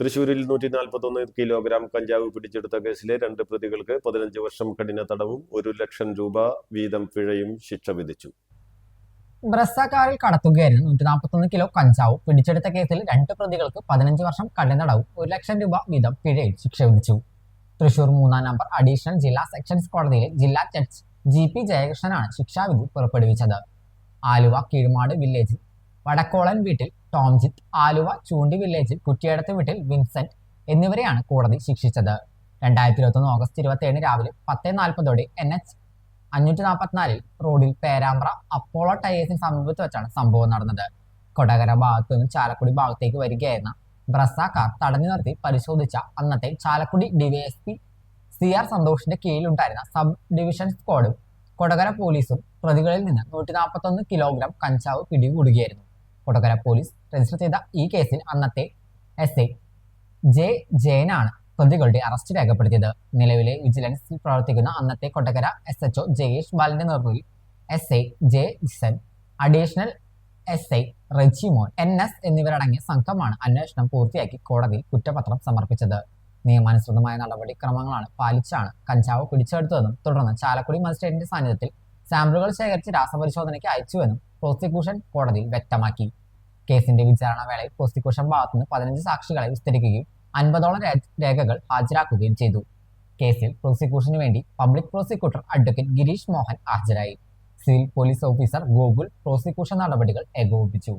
തൃശൂരിൽ 141 കിലോഗ്രാം കഞ്ചാവ് പിടിച്ചെടുത്ത കേസിലെ 2 പ്രതികൾക്ക് 15 വർഷം കഠിന തടവും 1 ലക്ഷം രൂപ വീതം പിഴയും ശിക്ഷ വിധിച്ചു. ബ്രസ്സ കടത്തുകയായിരുന്നു 141 കിലോ കഞ്ചാവ് പിടിച്ചെടുത്ത കേസിൽ 2 പ്രതികൾക്ക് 15 വർഷം കഠിന തടവും 1 ലക്ഷം രൂപ വീതം പിഴയും ശിക്ഷ വിധിച്ചു. തൃശൂർ 3-ാം നമ്പർ അഡീഷണൽ ജില്ലാ സെഷൻസ് കോടതിയിലെ ജില്ലാ ജഡ്ജ് GP ജയകൃഷ്ണനാണ് ശിക്ഷാവിധി പുറപ്പെടുവിച്ചത്. ആലുവ കീഴ്മാട് വില്ലേജിൽ വടക്കോളൻ വീട്ടിൽ ടോംജിത്ത്, ആലുവ ചൂണ്ടി വില്ലേജിൽ കുറ്റിയടത്ത് വീട്ടിൽ വിൻസെന്റ് എന്നിവരെയാണ് കോടതി ശിക്ഷിച്ചത്. 2021 ഓഗസ്റ്റ് 27 രാവിലെ 10:40 NH 544 റോഡിൽ പേരാമ്പ്ര അപ്പോളോ ടയേഴ്സിന് സമീപത്ത് വെച്ചാണ് സംഭവം നടന്നത്. കൊടകര ഭാഗത്തു നിന്ന് ചാലക്കുടി ഭാഗത്തേക്ക് വരികയായിരുന്ന ബ്രസ്സ കാർ തടഞ്ഞു നിർത്തി പരിശോധിച്ച അന്നത്തെ ചാലക്കുടി DYSP CR സന്തോഷിന്റെ കീഴിലുണ്ടായിരുന്ന സബ് ഡിവിഷൻ സ്ക്വാഡും കൊടകര പോലീസും പ്രതികളിൽ നിന്ന് 141 കിലോഗ്രാം കഞ്ചാവ് പിടികൂടുകയായിരുന്നു. കൊടകര പോലീസ് രജിസ്റ്റർ ചെയ്ത ഈ കേസിൽ അന്നത്തെ SI J ജയനാണ് പ്രതികളുടെ അറസ്റ്റ് രേഖപ്പെടുത്തിയത്. നിലവിലെ വിജിലൻസിൽ പ്രവർത്തിക്കുന്ന അന്നത്തെ കൊടകര SHO ജയേഷ് ബാലന്റെ നേതൃത്വത്തിൽ SI J Jison, additional SI Rejimon NS എന്നിവരടങ്ങിയ സംഘമാണ് അന്വേഷണം പൂർത്തിയാക്കി കോടതിയിൽ കുറ്റപത്രം സമർപ്പിച്ചത്. നിയമാനുസൃതമായ നടപടിക്രമങ്ങളാണ് പാലിച്ചാണ് കഞ്ചാവ് പിടിച്ചെടുത്തതെന്നും തുടർന്ന് ചാലക്കുടി മജിസ്ട്രേറ്റിന്റെ സാന്നിധ്യത്തിൽ സാമ്പിളുകൾ ശേഖരിച്ച് രാസപരിശോധനയ്ക്ക് അയച്ചുവെന്നും പ്രോസിക്യൂഷൻ കോടതിയിൽ വ്യക്തമാക്കി. കേസിന്റെ വിചാരണ വേളയിൽ പ്രോസിക്യൂഷൻ ഭാഗത്തുനിന്ന് 15 സാക്ഷികളെ വിസ്തരിക്കുകയും 50ഓളം രേഖകൾ ഹാജരാക്കുകയും ചെയ്തു. കേസിൽ പ്രോസിക്യൂഷന് വേണ്ടി public prosecutor advocate Girish Mohan ഹാജരായി. Civil police officer Gokul prosecution നടപടികൾ ഏകോപിപ്പിച്ചു.